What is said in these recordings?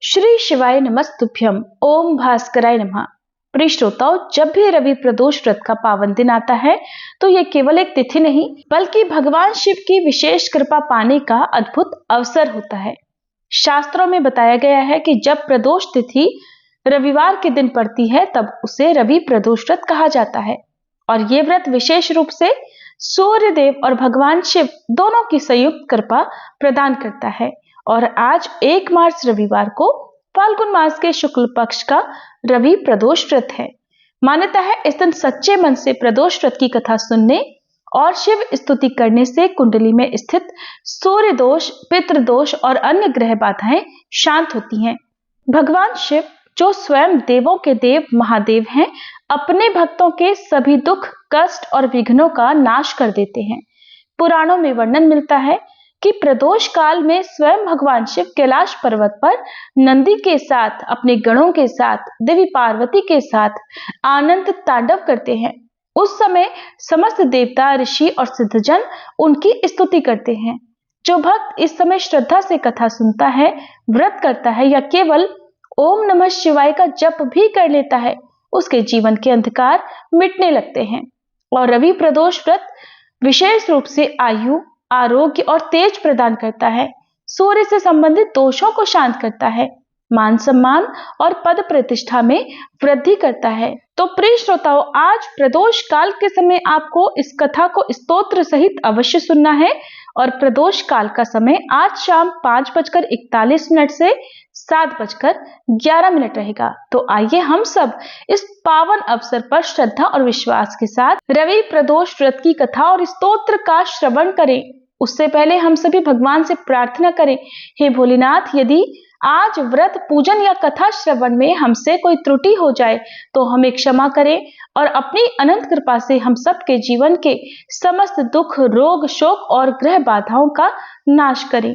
श्री शिवाय नमस्तुभ्यम। ओम भास्कराय नमः। प्रिय श्रोताओं, जब भी रवि प्रदोष व्रत का पावन दिन आता है तो ये केवल एक तिथि नहीं बल्कि भगवान शिव की विशेष कृपा पाने का अद्भुत अवसर होता है। शास्त्रों में बताया गया है कि जब प्रदोष तिथि रविवार के दिन पड़ती है तब उसे रवि प्रदोष व्रत कहा जाता है। और ये व्रत विशेष रूप से सूर्य देव और भगवान शिव दोनों की संयुक्त कृपा प्रदान करता है। और आज 1 मार्च रविवार को फाल्गुन मास के शुक्ल पक्ष का रवि प्रदोष व्रत है। मान्यता है इस दिन सच्चे मन से प्रदोष व्रत की कथा सुनने और शिव स्तुति करने से कुंडली में स्थित सूर्य दोष, पितृदोष और अन्य ग्रह बाधाएं शांत होती हैं। भगवान शिव जो स्वयं देवों के देव महादेव हैं, अपने भक्तों के सभी दुख, कष्ट और विघ्नों का नाश कर देते हैं। पुराणों में वर्णन मिलता है कि प्रदोष काल में स्वयं भगवान शिव कैलाश पर्वत पर नंदी के साथ, अपने गणों के साथ, देवी पार्वती के साथ आनंद तांडव करते हैं। उस समय समस्त देवता, ऋषि और सिद्धजन उनकी स्तुति करते हैं। जो भक्त इस समय श्रद्धा से कथा सुनता है, व्रत करता है या केवल ओम नमः शिवाय का जप भी कर लेता है, उसके जीवन के अंधकार मिटने लगते हैं। और रवि प्रदोष व्रत विशेष रूप से आयु, आरोग्य और तेज प्रदान करता है। सूर्य से संबंधित दोषों को शांत करता है, मान सम्मान और पद प्रतिष्ठा में वृद्धि करता है। तो प्रिय श्रोताओं, आज प्रदोष काल के समय आपको इस कथा को स्तोत्र सहित अवश्य सुनना है। और प्रदोष काल का समय आज शाम 5:41 से 7:11 रहेगा। तो आइए हम सब इस पावन अवसर पर श्रद्धा और विश्वास के साथ रवि प्रदोष व्रत की कथा और स्तोत्र का श्रवण करें। उससे पहले हम सभी भगवान से प्रार्थना करें, हे भोलेनाथ, यदि आज व्रत, पूजन या कथा श्रवण में हमसे कोई त्रुटि हो जाए तो हमें क्षमा करें और अपनी अनंत कृपा से हम सबके जीवन के समस्त दुख, रोग, शोक और ग्रह बाधाओं का नाश करें।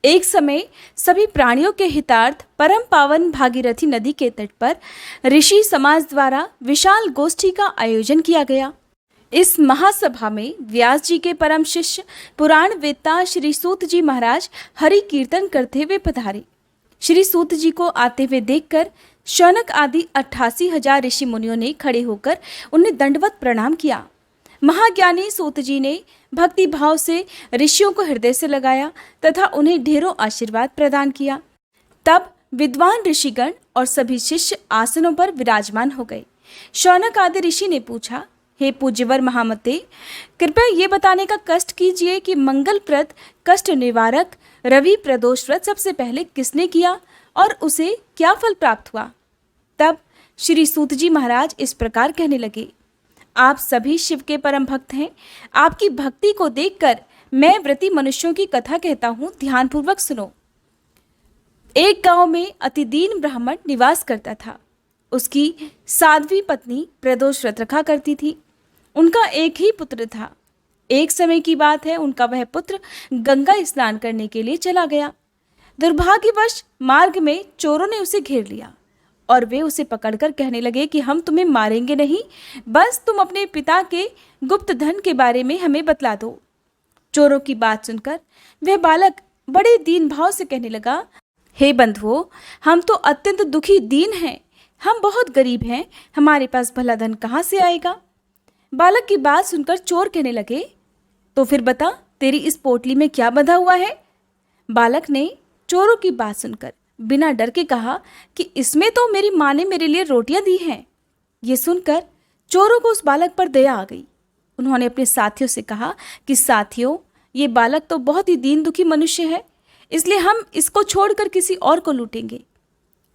एक समय सभी प्राणियों के हितार्थ परम पावन भागीरथी नदी के तट पर ऋषि समाज द्वारा विशाल गोष्ठी का आयोजन किया गया। इस महासभा में व्यास जी के परम शिष्य पुराण वेत्ता श्री सूत जी महाराज हरि कीर्तन करते हुए पधारे। श्री सूत जी को आते हुए देखकर शौनक आदि 88,000 ऋषि मुनियों ने खड़े होकर उन्हें दंडवत प्रणाम किया। महाज्ञानी सूत जी ने भक्ति भाव से ऋषियों को हृदय से लगाया तथा उन्हें ढेरों आशीर्वाद प्रदान किया। तब विद्वान ऋषिगण और सभी शिष्य आसनों पर विराजमान हो गए। शौनक आदि ऋषि ने पूछा, हे पूज्यवर महामते, कृपया ये बताने का कष्ट कीजिए कि मंगलप्रद कष्ट निवारक रवि प्रदोष व्रत सबसे पहले किसने किया और उसे क्या फल प्राप्त हुआ। तब श्री सूत जी महाराज इस प्रकार कहने लगे, आप सभी शिव के परम भक्त हैं। आपकी भक्ति को देखकर मैं व्रती मनुष्यों की कथा कहता हूँ, ध्यानपूर्वक सुनो। एक गांव में अति दीन ब्राह्मण निवास करता था। उसकी साध्वी पत्नी प्रदोष व्रत रखा करती थी। उनका एक ही पुत्र था। एक समय की बात है, उनका वह पुत्र गंगा स्नान करने के लिए चला गया। दुर्भाग्यवश मार्ग में चोरों ने उसे घेर लिया और वे उसे पकड़कर कहने लगे कि हम तुम्हें मारेंगे नहीं, बस तुम अपने पिता के गुप्त धन के बारे में हमें बतला दो। चोरों की बात सुनकर वह बालक बड़े दीन भाव से कहने लगा, हे बंधुओं, हम तो अत्यंत दुखी दीन हैं, हम बहुत गरीब हैं, हमारे पास भला धन कहाँ से आएगा। बालक की बात सुनकर चोर कहने लगे, तो फिर बता, तेरी इस पोटली में क्या बंधा हुआ है। बालक ने चोरों की बात सुनकर बिना डर के कहा कि इसमें तो मेरी माँ ने मेरे लिए रोटियां दी हैं। ये सुनकर चोरों को उस बालक पर दया आ गई। उन्होंने अपने साथियों से कहा कि साथियों, ये बालक तो बहुत ही दीन दुखी मनुष्य है, इसलिए हम इसको छोड़कर किसी और को लूटेंगे।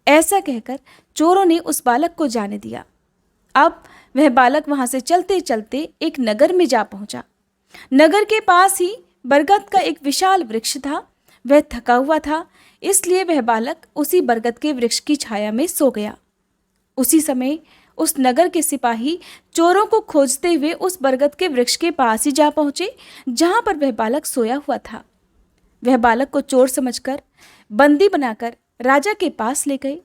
ऐसा कहकर चोरों ने उस बालक को जाने दिया। अब वह बालक वहां से चलते चलते एक नगर में जा पहुंचा। नगर के पास ही बरगद का एक विशाल वृक्ष था। वह थका हुआ था, इसलिए वह बालक उसी बरगद के वृक्ष की छाया में सो गया। उसी समय उस नगर के सिपाही चोरों को खोजते हुए उस बरगद के वृक्ष के पास ही जा पहुंचे जहां पर वह बालक सोया हुआ था। वह बालक को चोर समझकर बंदी बनाकर राजा के पास ले गए।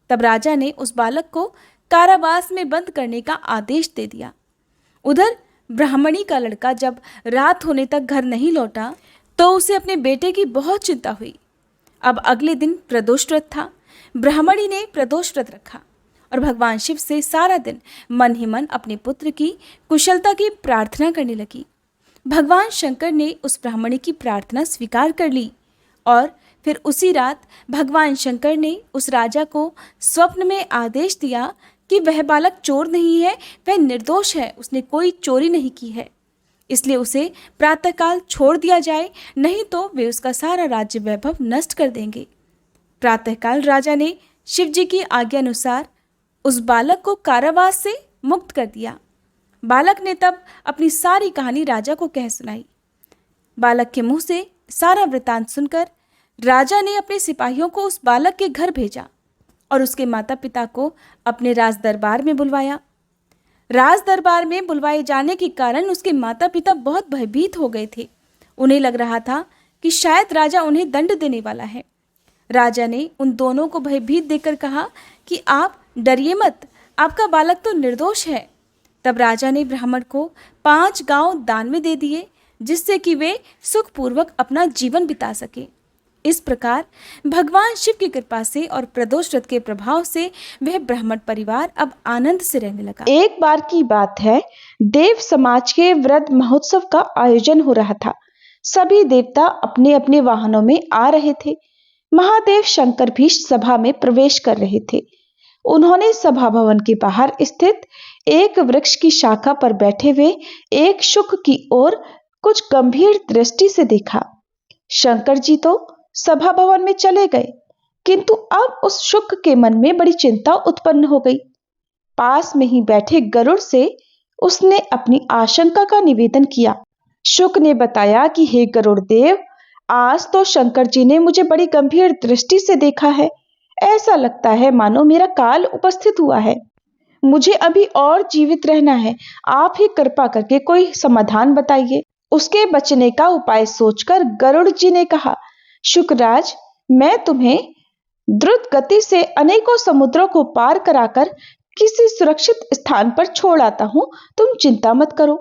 तब राजा ने उस बालक को कारावास में बंद करने का आदेश दे दिया। उधर ब्राह्मणी का लड़का जब रात होने तक घर नहीं लौटा तो उसे अपने बेटे की बहुत चिंता हुई। अब अगले दिन प्रदोष व्रत था। ब्राह्मणी ने प्रदोष व्रत रखा और भगवान शिव से सारा दिन मन ही मन अपने पुत्र की कुशलता की प्रार्थना करने लगी। भगवान शंकर ने उस ब्राह्मणी की प्रार्थना स्वीकार कर ली और फिर उसी रात भगवान शंकर ने उस राजा को स्वप्न में आदेश दिया कि वह बालक चोर नहीं है, वह निर्दोष है, उसने कोई चोरी नहीं की है, इसलिए उसे प्रातःकाल छोड़ दिया जाए, नहीं तो वे उसका सारा राज्य वैभव नष्ट कर देंगे। प्रातःकाल राजा ने शिव जी की आज्ञा अनुसार उस बालक को कारावास से मुक्त कर दिया। बालक ने तब अपनी सारी कहानी राजा को कह सुनाई। बालक के मुंह से सारा वृतांत सुनकर राजा ने अपने सिपाहियों को उस बालक के घर भेजा और उसके माता पिता को अपने राज दरबार में बुलवाया। राज दरबार में बुलवाए जाने के कारण उसके माता पिता बहुत भयभीत हो गए थे। उन्हें लग रहा था कि शायद राजा उन्हें दंड देने वाला है। राजा ने उन दोनों को भयभीत देकर कहा कि आप डरिए मत, आपका बालक तो निर्दोष है। तब राजा ने ब्राह्मण को 5 गांव दान में दे दिए, जिससे कि वे सुखपूर्वक अपना जीवन बिता सके। इस प्रकार भगवान शिव की कृपा से और प्रदोष व्रत के प्रभाव से वह ब्राह्मण परिवार अब आनंद से रहने लगा। एक बार की बात है, देव समाज के व्रत महोत्सव का आयोजन हो रहा था। सभी देवता अपने अपने वाहनों में आ रहे थे। महादेव शंकर भी सभा में प्रवेश कर रहे थे। उन्होंने सभा भवन के बाहर स्थित एक वृक्ष की शाखा पर बैठे हुए एक शुक की ओर कुछ गंभीर दृष्टि से देखा। शंकर जी तो सभा भवन में चले गए, किंतु अब उस शुक के मन में बड़ी चिंता उत्पन्न हो गई। पास में ही बैठे गरुड़ से उसने अपनी आशंका का निवेदन किया। शुक ने बताया कि हे गरुड़ देव, आज तो शंकर जी ने मुझे बड़ी गंभीर दृष्टि से देखा है। ऐसा लगता है मानो मेरा काल उपस्थित हुआ है। मुझे अभी और जीवित रहना है। आप ही कृपा करके कोई समाधान बताइए। उसके बचने का उपाय सोचकर गरुड़ जी ने कहा, शुकराज, मैं तुम्हें द्रुत गति से अनेकों समुद्रों को पार कराकर किसी सुरक्षित स्थान पर छोड़ आता हूं, तुम चिंता मत करो।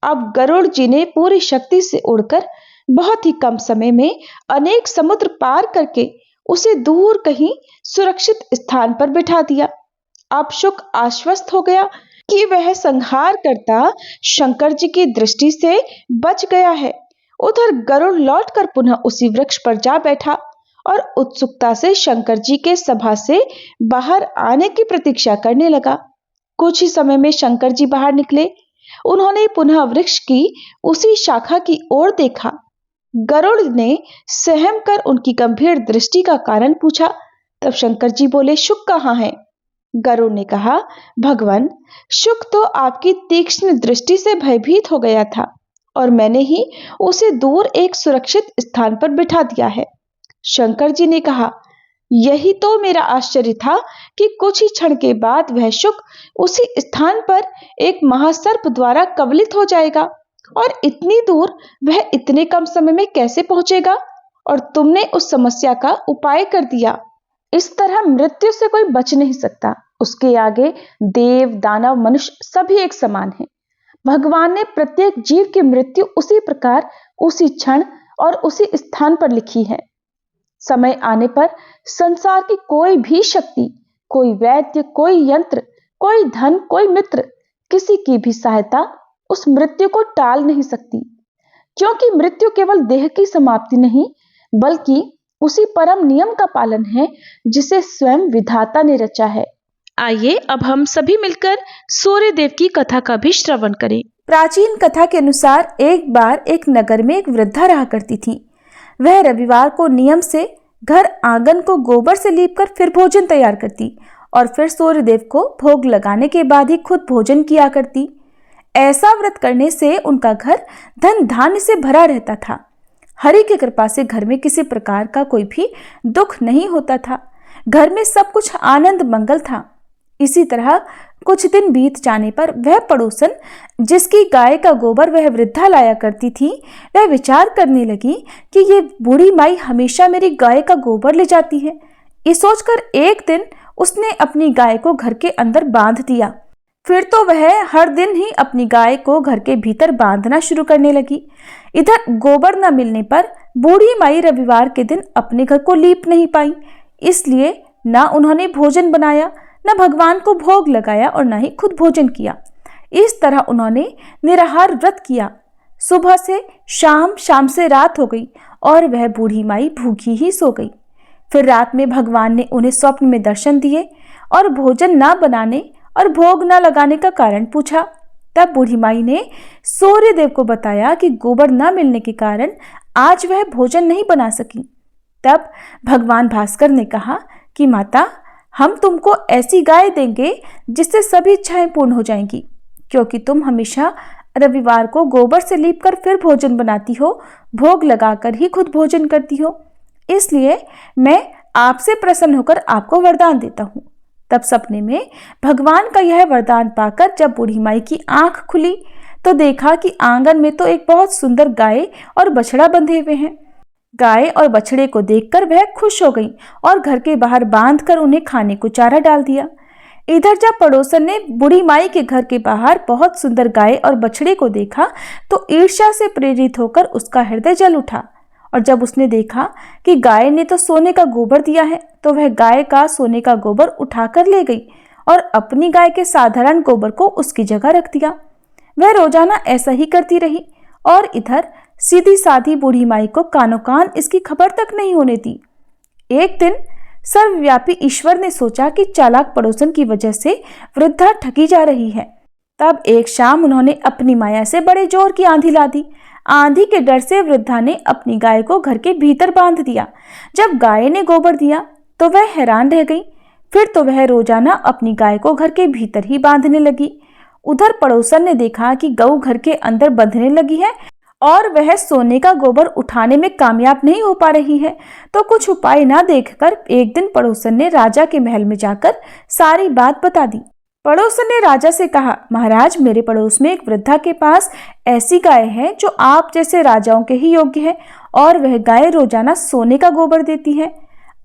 अब गरुड़ जी ने पूरी शक्ति से उड़कर बहुत ही कम समय में अनेक समुद्र पार करके उसे दूर कहीं सुरक्षित स्थान पर बिठा दिया। अब शुक आश्वस्त हो गया कि वह संहार करता शंकर जी की दृष्टि से बच गया है। उधर गरुड़ लौटकर पुनः उसी वृक्ष पर जा बैठा और उत्सुकता से शंकर जी के सभा से बाहर आने की प्रतीक्षा करने लगा। कुछ ही समय में शंकर जी बाहर निकले। उन्होंने पुनः वृक्ष की उसी शाखा की ओर देखा। गरुड़ ने सहम कर उनकी गंभीर दृष्टि का कारण पूछा। तब शंकर जी बोले, शुक कहाँ है? गरुड़ ने कहा, भगवान, शुक तो आपकी तीक्ष्ण दृष्टि से भयभीत हो गया था और मैंने ही उसे दूर एक सुरक्षित स्थान पर बिठा दिया है। शंकर जी ने कहा, यही तो मेरा आश्चर्य था कि कुछ ही क्षण के बाद वह शुक उसी स्थान पर एक महासर्प द्वारा कवलित हो जाएगा और इतनी दूर वह इतने कम समय में कैसे पहुंचेगा, और तुमने उस समस्या का उपाय कर दिया। इस तरह मृत्यु से कोई बच नहीं सकता। उसके आगे देव, दानव, मनुष्य सभी एक समान हैं। भगवान ने प्रत्येक जीव की मृत्यु उसी प्रकार, उसी क्षण और उसी स्थान पर लिखी है। समय आने पर संसार की कोई भी शक्ति, कोई वैद्य, कोई यंत्र, कोई धन, कोई मित्र, किसी की भी सहायता उस मृत्यु को टाल नहीं सकती, क्योंकि मृत्यु केवल देह की समाप्ति नहीं, बल्कि उसी परम नियम का पालन है जिसे स्वयं विधाता ने रचा है। आइए अब हम सभी मिलकर सूर्य देव की कथा का भी श्रवण करें। प्राचीन कथा के अनुसार एक बार एक नगर में एक वृद्धा रहा करती थी। वह रविवार को नियम से घर आंगन को गोबर से लीपकर फिर भोजन तैयार करती और फिर सूर्य देव को भोग लगाने के बाद ही खुद भोजन किया करती। ऐसा व्रत करने से उनका घर धन धान्य से भरा रहता था। हरि की कृपा से घर में किसी प्रकार का कोई भी दुख नहीं होता था। घर में सब कुछ आनंद मंगल था। इसी तरह कुछ दिन बीत जाने पर वह पड़ोसन जिसकी गाय का गोबर वह वृद्धा लाया करती थी, वह विचार करने लगी कि ये बूढ़ी माई हमेशा मेरी गाय का गोबर ले जाती है। ये सोचकर एक दिन उसने अपनी गाय को घर के अंदर बांध दिया। फिर तो वह हर दिन ही अपनी गाय को घर के भीतर बांधना शुरू करने लगी। इधर गोबर न मिलने पर बूढ़ी माई रविवार के दिन अपने घर को लीप नहीं पाई, इसलिए ना उन्होंने भोजन बनाया, न भगवान को भोग लगाया और न ही खुद भोजन किया। इस तरह उन्होंने निराहार व्रत किया। सुबह से शाम, शाम से रात हो गई और वह बूढ़ी माई भूखी ही सो गई। फिर रात में भगवान ने उन्हें स्वप्न में दर्शन दिए और भोजन न बनाने और भोग न लगाने का कारण पूछा। तब बूढ़ी माई ने सूर्य देव को बताया कि गोबर न मिलने के कारण आज वह भोजन नहीं बना सकी। तब भगवान भास्कर ने कहा कि माता, हम तुमको ऐसी गाय देंगे जिससे सभी इच्छाएं पूर्ण हो जाएंगी, क्योंकि तुम हमेशा रविवार को गोबर से लीपकर फिर भोजन बनाती हो, भोग लगाकर ही खुद भोजन करती हो। इसलिए मैं आपसे प्रसन्न होकर आपको वरदान देता हूँ। तब सपने में भगवान का यह वरदान पाकर जब बूढ़ी माई की आंख खुली तो देखा कि आंगन में तो एक बहुत सुंदर गाय और बछड़ा बंधे हुए हैं। गाय और बछड़े को देखकर वह खुश हो गई और घर के बाहर बांधकर उन्हें खाने को चारा डाल दिया। इधर जब पड़ोसन ने बूढ़ी माई के घर के बाहर बहुत सुंदर गाय और बछड़े को देखा तो ईर्ष्या से प्रेरित होकर उसका हृदय जल उठा, और जब उसने देखा कि गाय ने तो सोने का गोबर दिया है तो वह गाय का सोने का गोबर उठाकर ले गई और अपनी गाय के साधारण गोबर को उसकी जगह रख दिया। वह रोजाना ऐसा ही करती रही और इधर सीधी साधी बूढ़ी माई को कानो कान इसकी खबर तक नहीं होने दी। एक दिन सर्वव्यापी ईश्वर ने सोचा कि चालाक पड़ोसन की वजह से वृद्धा ठगी जा रही है। तब एक शाम उन्होंने अपनी माया से बड़े जोर की आंधी ला दी। आंधी के डर से वृद्धा ने अपनी गाय को घर के भीतर बांध दिया। जब गाय ने गोबर दिया तो वह हैरान रह गई। फिर तो वह रोजाना अपनी गाय को घर के भीतर ही बांधने लगी। उधर पड़ोसन ने देखा कि गऊ घर के अंदर बंधने लगी है और वह सोने का गोबर उठाने में कामयाब नहीं हो पा रही है, तो कुछ उपाय ना देखकर एक दिन पड़ोसन ने राजा के महल में जाकर सारी बात बता दी। पड़ोसन ने राजा से कहा, महाराज, मेरे पड़ोस में एक वृद्धा के पास ऐसी गाय है जो आप जैसे राजाओं के ही योग्य है और वह गाय रोजाना सोने का गोबर देती है।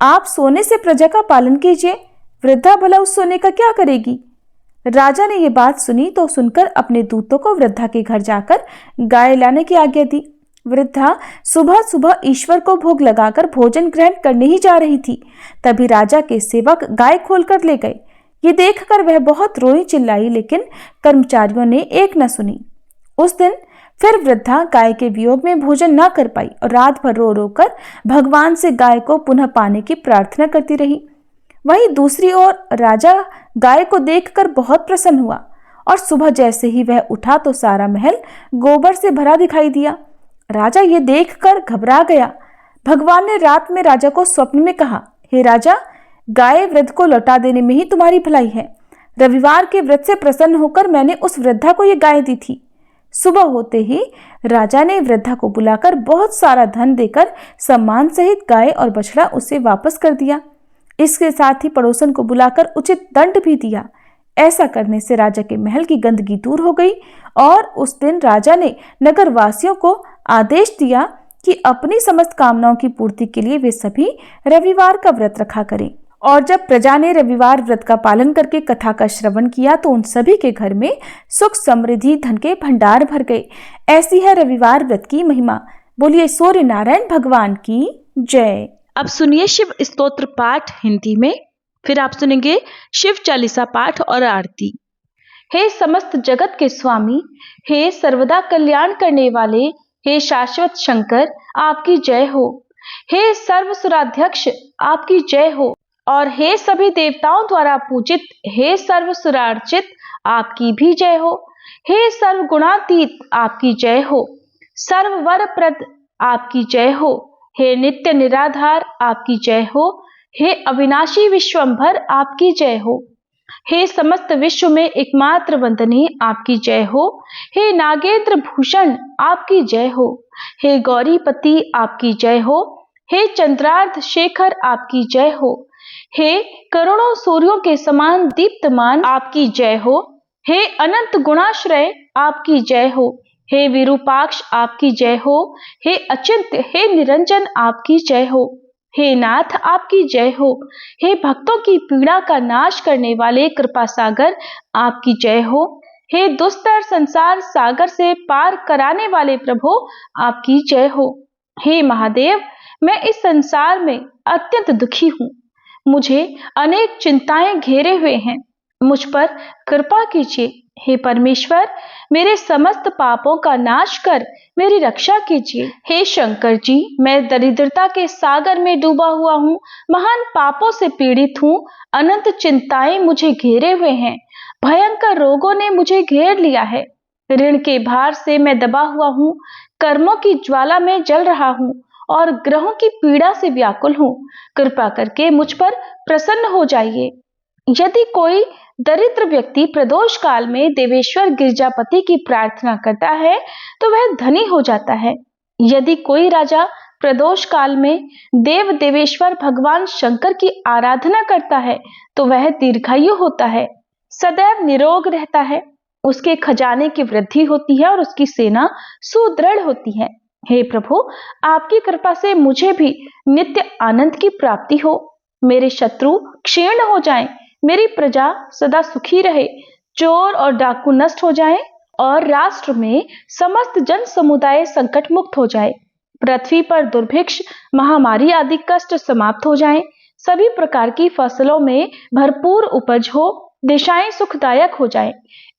आप सोने से प्रजा का पालन कीजिए, वृद्धा भला उस सोने का क्या करेगी। राजा ने ये बात सुनी तो सुनकर अपने दूतों को वृद्धा के घर जाकर गाय लाने की आज्ञा दी। वृद्धा सुबह सुबह ईश्वर को भोग लगाकर भोजन ग्रहण करने ही जा रही थी, तभी राजा के सेवक गाय खोलकर ले गए। ये देखकर वह बहुत रोई चिल्लाई, लेकिन कर्मचारियों ने एक न सुनी। उस दिन फिर वृद्धा गाय के वियोग में भोजन न कर पाई और रात भर रो रो कर भगवान से गाय को पुनः पाने की प्रार्थना करती रही। वहीं दूसरी ओर राजा गाय को देखकर बहुत प्रसन्न हुआ और सुबह जैसे ही वह उठा तो सारा महल गोबर से भरा दिखाई दिया। राजा ये देखकर घबरा गया। भगवान ने रात में राजा को स्वप्न में कहा, हे राजा, गाय वृद्ध को लौटा देने में ही तुम्हारी भलाई है। रविवार के व्रत से प्रसन्न होकर मैंने उस वृद्धा को ये गाय दी थी। सुबह होते ही राजा ने वृद्धा को बुलाकर बहुत सारा धन देकर सम्मान सहित गाय और बछड़ा उसे वापस कर दिया। इसके साथ ही पड़ोसन को बुलाकर उचित दंड भी दिया। ऐसा करने से राजा के महल की गंदगी दूर हो गई और उस दिन राजा ने नगर वासियों को आदेश दिया कि अपनी समस्त कामनाओं की पूर्ति के लिए वे सभी रविवार का व्रत रखा करें। और जब प्रजा ने रविवार व्रत का पालन करके कथा का श्रवण किया तो उन सभी के घर में सुख समृद्धि धन के भंडार भर गए। ऐसी है रविवार व्रत की महिमा। बोलिए सूर्य नारायण भगवान की जय। अब सुनिए शिव स्तोत्र पाठ हिंदी में, फिर आप सुनेंगे शिव चालीसा पाठ और आरती। हे समस्त जगत के स्वामी, हे सर्वदा कल्याण करने वाले, हे शाश्वत शंकर, आपकी जय हो। हे सर्वसुराध्यक्ष, आपकी जय हो। और हे सभी देवताओं द्वारा पूजित, हे सर्वसुरार्चित, आपकी भी जय हो। हे सर्वगुणातीत, आपकी जय हो। सर्ववरप्रद, आपकी जय हो। हे नित्य निराधार, आपकी जय हो। हे अविनाशी विश्वंभर, आपकी जय हो। हे समस्त विश्व में एकमात्र वंदनीय, आपकी जय हो। हे नागेंद्र भूषण, आपकी जय हो। हे गौरीपति, आपकी जय हो। हे चंद्रार्ध शेखर, आपकी जय हो। हे करोड़ों सूर्यों के समान दीप्तमान, आपकी जय हो। हे अनंत गुणाश्रय, आपकी जय हो। हे विरूपाक्ष, आपकी जय हो। हे अचिंत्य, हे निरंजन, आपकी जय हो। हे नाथ, आपकी जय हो। हे भक्तों की पीड़ा का नाश करने वाले कृपा सागर, आपकी जय हो। हे दुस्तर संसार सागर से पार कराने वाले प्रभु, आपकी जय हो। हे महादेव, मैं इस संसार में अत्यंत दुखी हूँ। मुझे अनेक चिंताएं घेरे हुए हैं। मुझ पर कृपा कीजिए। हे परमेश्वर, मेरे समस्त पापों का नाश कर मेरी रक्षा कीजिए। हे शंकर जी, मैं दरिद्रता के सागर में डूबा हुआ हूँ, महान पापों से पीड़ित हूँ। अनंत चिंताएं मुझे घेरे हुए हैं। भयंकर रोगों ने मुझे घेर लिया है। ऋण के भार से मैं दबा हुआ हूँ। कर्मों की ज्वाला में जल रहा हूँ और ग्रहों की पीड़ा से व्याकुल हूँ। कृपा करके मुझ पर प्रसन्न हो जाइए। यदि कोई दरिद्र व्यक्ति प्रदोष काल में देवेश्वर गिरजापति की प्रार्थना करता है तो वह धनी हो जाता है। यदि कोई राजा प्रदोष काल में देव देवेश्वर भगवान शंकर की आराधना करता है तो वह दीर्घायु होता है, सदैव निरोग रहता है, उसके खजाने की वृद्धि होती है और उसकी सेना सुदृढ़ होती है। हे प्रभु, आपकी कृपा से मुझे भी नित्य आनंद की प्राप्ति हो। मेरे शत्रु क्षीण हो जाएं, मेरी प्रजा सदा सुखी रहे, चोर और डाकू नष्ट हो जाएं और राष्ट्र में समस्त जन समुदाय संकट मुक्त हो जाए। पृथ्वी पर दुर्भिक्ष, महामारी आदि कष्ट समाप्त हो जाएं, सभी प्रकार की फसलों में भरपूर उपज हो, दिशाएं सुखदायक हो जाएं।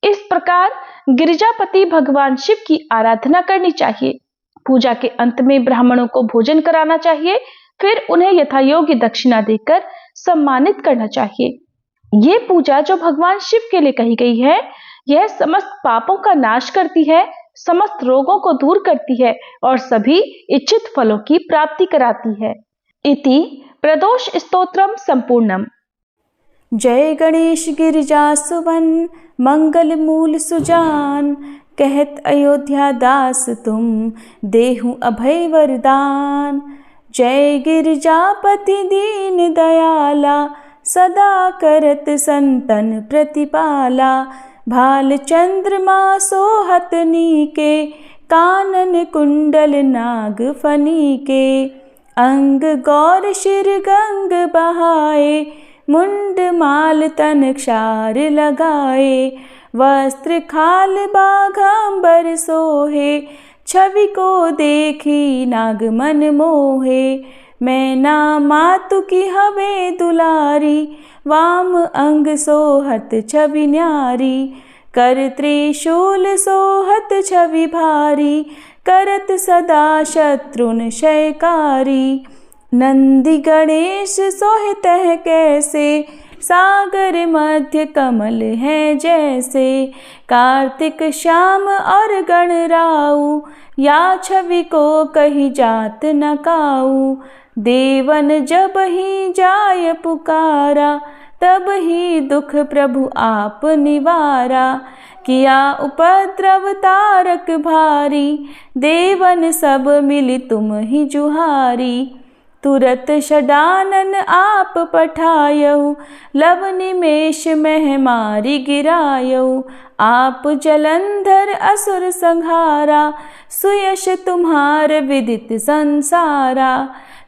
इस प्रकार गिरिजापति भगवान शिव की आराधना करनी चाहिए। पूजा के अंत में ब्राह्मणों को भोजन कराना चाहिए, फिर उन्हें यथायोग्य दक्षिणा देकर सम्मानित करना चाहिए। ये पूजा जो भगवान शिव के लिए कही गई है, यह समस्त पापों का नाश करती है, समस्त रोगों को दूर करती है और सभी इच्छित फलों की प्राप्ति कराती है। इति प्रदोष स्तोत्रम संपूर्णम। जय गणेश गिरिजा सुवन मंगल मूल सुजान, कहत अयोध्या दास तुम देहु अभय वरदान। जय गिरिजापति दीन दयाला, सदा करत संतन प्रतिपाला। भाल चंद्रमा सोहत नीके, कानन कुंडल नाग फनीके। अंग गौर शिर गंग बहाए, मुंड माल तन क्षार लगाए। वस्त्र खाल बाघांबर सोहे, छवि को देखी नाग मन मोहे। मैना मातु की हवे दुलारी, वाम अंग सोहत छवि न्यारी। कर त्रिशूल सोहत छवि भारी, करत सदा शत्रुन क्षयकारी। नंदी गणेश सोहित है कैसे, सागर मध्य कमल है जैसे। कार्तिक श्याम और गणराऊ, या छवि को कही जात न काऊ। देवन जब ही जाय पुकारा, तब ही दुख प्रभु आप निवारा। किया उपद्रव तारक भारी, देवन सब मिली तुम ही जुहारी। तुरत षडानन आप पठायऊ, लव निमेष मह मारी गिरायऊ। आप जलंधर असुर संहारा, सुयश तुम्हार विदित संसारा।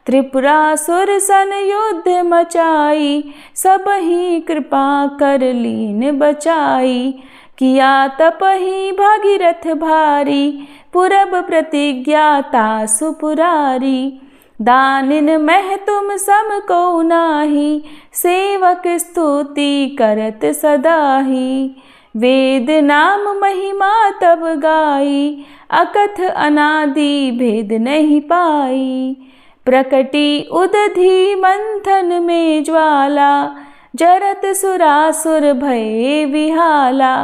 त्रिपुरासुर सन युद्ध मचाई, सब ही कृपा कर लीन बचाई। किया तप ही भागीरथ भारी, पुरब प्रतिज्ञा तासु पुरारी। दानिन मह तुम सम को नाही, सेवक स्तुति करत सदाही। वेद नाम महिमा तब गाई, अकथ अनादि भेद नहीं पाई। प्रकटी उदधि मंथन में ज्वाला, जरत सुरासुर भये विहाला।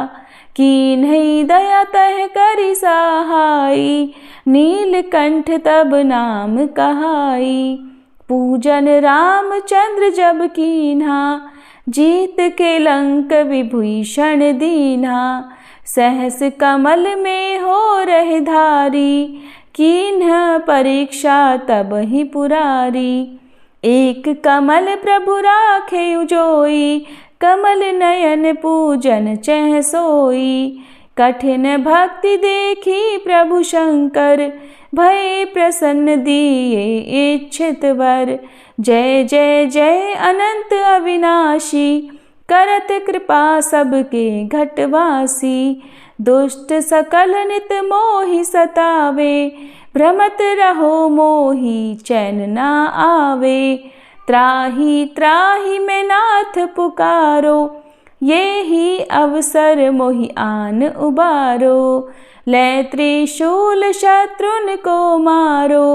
कीन्ही दया तह करि सहाई, नीलकंठ तब नाम कहाई। पूजन रामचंद्र जब कीन्हा, जीत के लंक विभीषण दीन्हा। सहस कमल में हो रहे धारी, कीन्ह परीक्षा तब ही पुरारी। एक कमल प्रभु राखे उजोई, कमल नयन पूजन चह सोई। कठिन भक्ति देखी प्रभु शंकर, भय प्रसन्न दिए इच्छित वर। जय जय जय अनंत अविनाशी, करत कृपा सबके घटवासी। दुष्ट सकल नित मोहि सतावे, भ्रमत रहो मोही चैन ना आवे, त्राही त्राही में नाथ पुकारो, ये ही अवसर मोहि आन उबारो, ले त्रिशूल शत्रुन को मारो,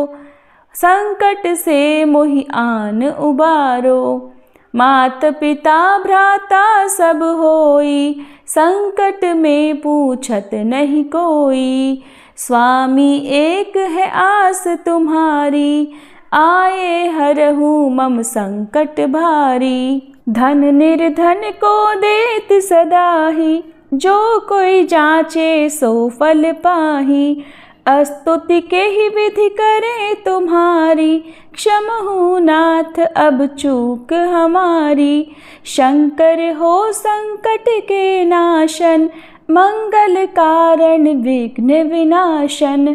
संकट से मोहि आन उबारो, मात पिता भ्राता सब होई, संकट में पूछत नहीं कोई, स्वामी एक है आस तुम्हारी, आए हरहु मम संकट भारी, धन निर्धन को देत सदाही, जो कोई जाचे सो फल पाही, स्तुति के ही विधि करे तुम्हारी, क्षमहु नाथ अब चूक हमारी, शंकर हो संकट के नाशन, मंगल कारण विघ्न विनाशन,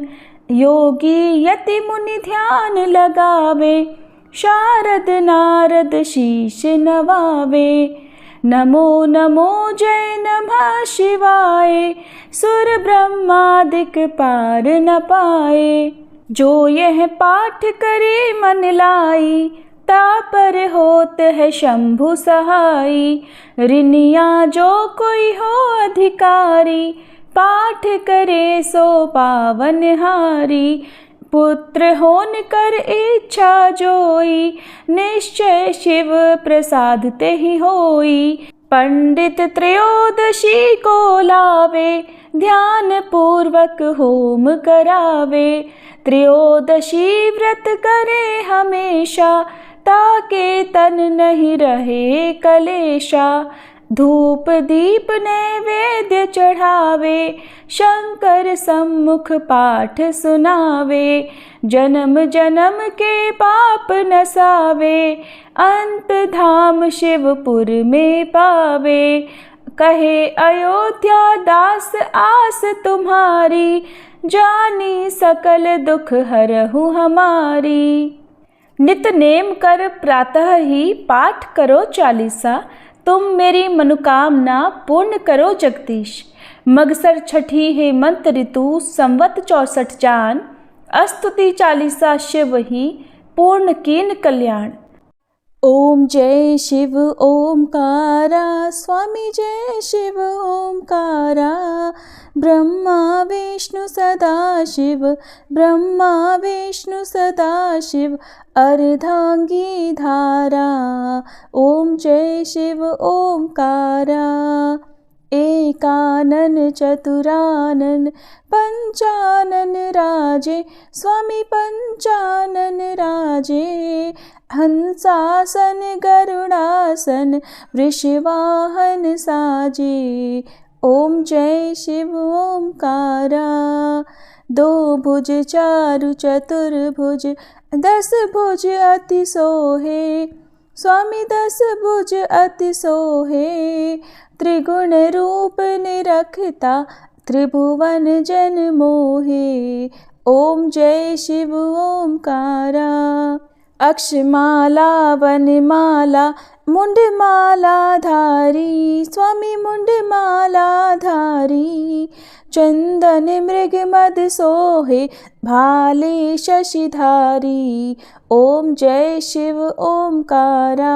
योगी यति मुनि ध्यान लगावे, शारद नारद शीश नवावे, नमो नमो जय नमः शिवाय, सुर ब्रह्मादिक पार न पाए, जो यह पाठ करे मन लाई, तापर होत है शंभु सहाई, ऋनिया जो कोई हो अधिकारी, पाठ करे सो पावन हारी, पुत्र होन कर इच्छा जोई, निश्चय शिव प्रसाद ते ही होई, पंडित त्रयोदशी को लावे, ध्यान पूर्वक होम करावे, त्रयोदशी व्रत करे हमेशा, ताके तन नहीं रहे कलेशा, धूप दीप नैवेद्य चढ़ावे, शंकर सम्मुख पाठ सुनावे, जन्म जन्म के पाप नसावे, अंत धाम शिवपुर में पावे, कहे अयोध्या दास आस तुम्हारी, जानी सकल दुख हरहु हमारी। नित नेम कर प्रातः ही पाठ करो चालीसा, तुम मेरी मनोकामना पूर्ण करो जगदीश। मगसर छठी हेमंत ऋतु संवत 64 जान, स्तुति चालीसा शिव ही पूर्ण कीन कल्याण। ओम जय शिव ओमकारा, स्वामी जय शिव ओमकारा, ब्रह्मा विष्णु सदा शिव, ब्रह्मा विष्णु सदा शिव, अर्धांगी धारा। ओम जय शिव ओमकारा, एकानन चतुरानन पंचानन राजे, स्वामी पंचानन राजे, हंसासन गरुड़ासन वृषवाहन साजे। ओम जय शिव ओमकारा, दो भुज चारु चतुर्भुज, 10 भुज अति सोहे, स्वामी 10 भुज अति सोहे, त्रिगुण रूप निरखता त्रिभुवन जन मोहे। ओम जय शिव ओमकारा, अक्षमाला वनमाला मुंडमाला धारी, स्वामी मुंडमाला धारी, चंदन मृग मद सोहे भाले शशिधारी। ओम जय शिव ओमकारा,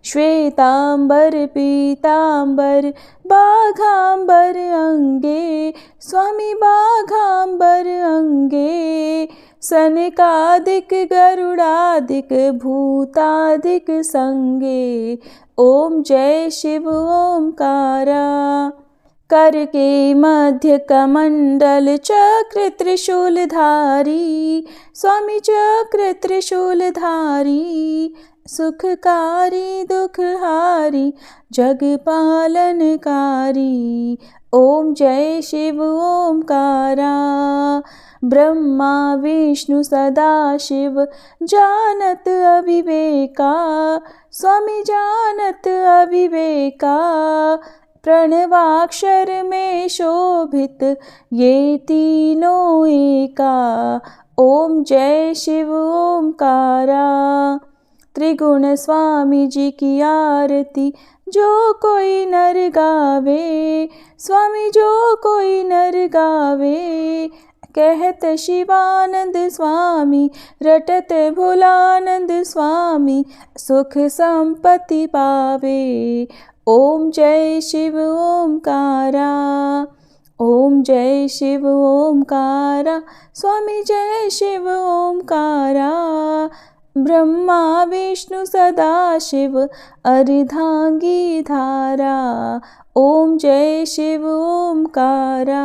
श्वेतांबर पीतांबर बाघांबर अंगे, स्वामी बाघांबर अंगे, सनकादिक गरुड़ादिक भूतादिक संगे। ओम जय शिव ओमकारा, कर के मध्य कमंडल चक्र त्रिशूलधारी, स्वामी चक्र त्रिशूलधारी, सुखकारी दुखहारी जग पालनकारी। ओम जय शिव ओमकारा, ब्रह्मा विष्णु सदा शिव जानत अविवेका, स्वामी जानत अविवेका, प्रणवाक्षर में शोभित ये तीनों एका। ओम जय शिव ओमकारा, त्रिगुण स्वामी जी की आरती जो कोई नर गावे, स्वामी जो कोई नर गावे, कहत शिवानंद स्वामी, रटत भोलानंद स्वामी, सुख संपत्ति पावे। ओम जय शिव ओमकारा, ओम जय शिव ओमकारा, स्वामी जय शिव ओमकारा। ब्रह्मा विष्णु सदा शिव, अर्धांगी धारा। ओम जय शिव ओमकारा।